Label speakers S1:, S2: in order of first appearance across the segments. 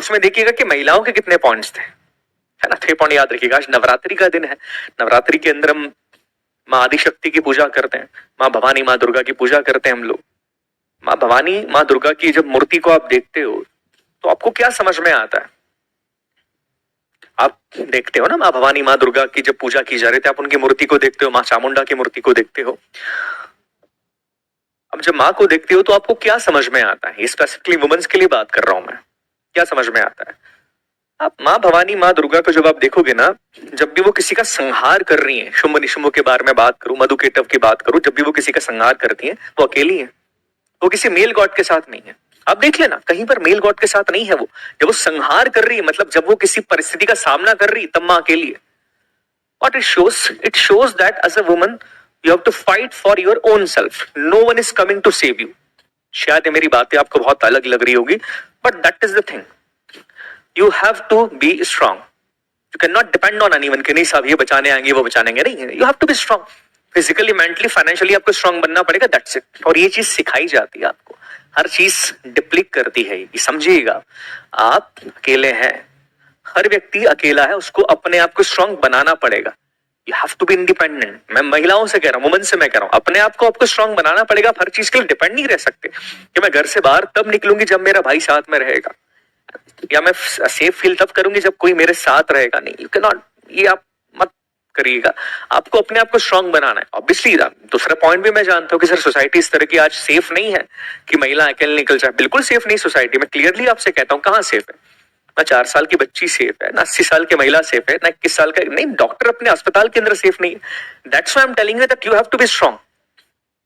S1: उसमें देखिएगा कि महिलाओं के कितने पॉइंट्स थे, है ना। 3 पॉइंट याद रखिएगा। आज नवरात्रि का दिन है। नवरात्रि के अंदर हम माँ आदिशक्ति की पूजा करते हैं, माँ भवानी माँ दुर्गा की पूजा करते हैं हम लोग। माँ भवानी माँ दुर्गा की जब मूर्ति को आप देखते हो तो आपको क्या समझ में आता है? आप देखते हो ना माँ भवानी माँ दुर्गा की जब पूजा की जा रही थी, आप उनकी मूर्ति को देखते हो, माँ चामुंडा की मूर्ति को देखते हो। अब जब माँ को देखते हो तो आपको क्या समझ में आता है? स्पेसिफिकली वुमेन्स के लिए बात कर रहा हूं मैं। क्या समझ में आता है? आप माँ भवानी माँ दुर्गा को जब आप देखोगे ना, जब भी वो किसी का संहार कर रही है, शुंभ निशुंभ के बारे में बात करूं, मधुकेटव की बात करूं, जब भी वो किसी का संहार करती है वो अकेली है, वो किसी मेल गॉड के साथ नहीं है। आप देख लेना, कहीं पर मेल गॉड के साथ नहीं है वो। जब वो संहार कर रही है, मतलब जब वो किसी परिस्थिति का सामना कर रही है, तब माँ अकेली है। What it shows that as a woman you have to fight for your own self. No one is coming to save you. शायद ये मेरी बातें आपको बहुत अलग लग रही होगी, but that is the thing. You have to be strong. You cannot depend on anyone कि नहीं साहब ये बचाने आएंगे वो बचाने आएंगे, नहीं। You have to be strong. Physically mentally financially आपको स्ट्रांग बनना पड़ेगा, दैट्स इट। और ये चीज सिखाई जाती है आपको, हर चीज डिप्लीट करती है ये समझिएगा। आप अकेले हैं, हर व्यक्ति अकेला है, उसको अपने आप को स्ट्रांग बनाना पड़ेगा। You have to be independent. मैं महिलाओं से कह रहा हूं, वुमेन से मैं कह रहा हूं, अपने आप को आपको स्ट्रांग बनाना पड़ेगा। हर चीज के लिए डिपेंड नहीं रह सकते कि मैं घर से बाहर तब निकलूंगी जब मेरा भाई साथ में रहेगा, या मैं सेफ फील तब करूंगी जब कोई मेरे साथ रहेगा, नहीं। यू कैन नॉट, ये आप मत करिएगा। आपको अपने आप को स्ट्रांग बनाना है। ऑब्वियसली दूसरा पॉइंट भी मैं जानता हूं कि सर सोसाइटी इस तरह की आज सेफ नहीं है कि महिला अकेले निकल जाए। बिल्कुल सेफ नहीं सोसाइटी। मैं क्लियरली आपसे कहता हूं, कहां सेफ है? ना 4 साल की बच्ची सेफ है, ना 80 साल की महिला सेफ है, ना 21 साल का, नहीं, डॉक्टर अपने अस्पताल के अंदर सेफ नहीं है। That's why I am telling you that you have to be strong.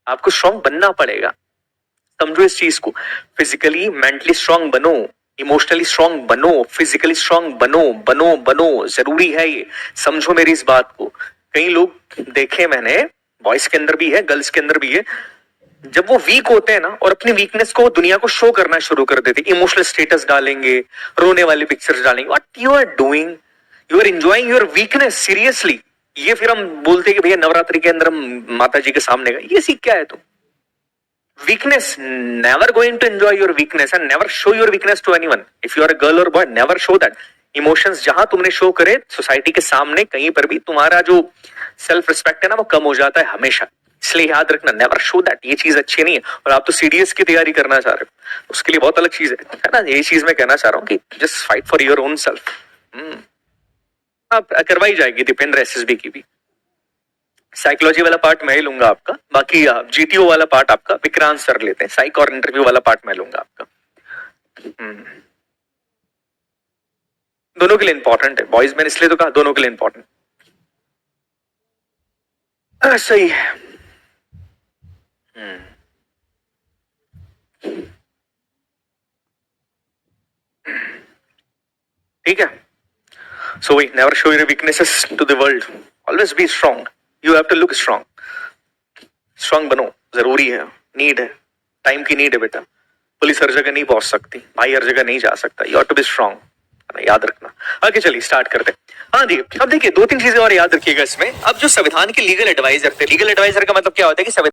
S1: आपको स्ट्रांग बनना पड़ेगा, समझो इस चीज को। फिजिकली मेंटली स्ट्रांग बनो, इमोशनली स्ट्रांग बनो, फिजिकली स्ट्रांग बनो, बनो बनो, जरूरी है ये। समझो मेरी इस बात को। कई लोग देखे मैंने, बॉयज के अंदर भी है, गर्ल्स के अंदर भी है, जब वो वीक होते हैं ना और अपनी वीकनेस को दुनिया को शो करना शुरू कर देते, इमोशनल स्टेटस डालेंगे, रोने वाले पिक्चर्स डालेंगे। What you are doing? You are enjoying your weakness, seriously. ये फिर हम बोलते कि भैया नवरात्रि के अंदर हम माता जी के सामने गए, ये सीख क्या है तुम? Weakness, never going to enjoy your weakness and never show your weakness to anyone. If you are a girl or boy, never show that. Emotions जहां तुमने शो करे सोसाइटी के सामने कहीं पर भी, तुम्हारा जो सेल्फ रिस्पेक्ट है ना वो कम हो जाता है हमेशा। इसलिए याद रखना, नेवर शो दैट। ये चीज अच्छी नहीं है। और आप तो सीडीएस की तैयारी करना चाह रहे हो, उसके लिए बहुत अलग चीज है ना। यही चीज मैं कहना चाह रहा हूँ कि just fight for your own self. आप करवाई जाएगी दीपेंद्र एसएसबी की भी। साइकोलॉजी वाला पार्ट मैं ही लूंगा आपका, बाकी जीटीओ वाला पार्ट आपका विक्रांत सर लेते हैं। साइक और इंटरव्यू वाला पार्ट मैं लूंगा आपका। दोनों के लिए इंपॉर्टेंट है बॉयज, मैंने इसलिए तो कहा दोनों के लिए इंपॉर्टेंट। सही है। ठीक है। So we never show your weaknesses to the world, always be strong. You have to look strong. Strong बनो, जरूरी है, नीड है, टाइम की नीड है बेटा। पुलिस हर जगह नहीं पहुंच सकती, भाई हर जगह नहीं जा सकता। You have to be strong, याद रखना। आगे चलिए स्टार्ट करते हैं। हाँ जी, अब देखिए 2-3 चीजें और याद रखिएगा इसमें। अब जो संविधान के लीगल एडवाइजर थे, लीगल एडवाइजर का मतलब क्या होता है कि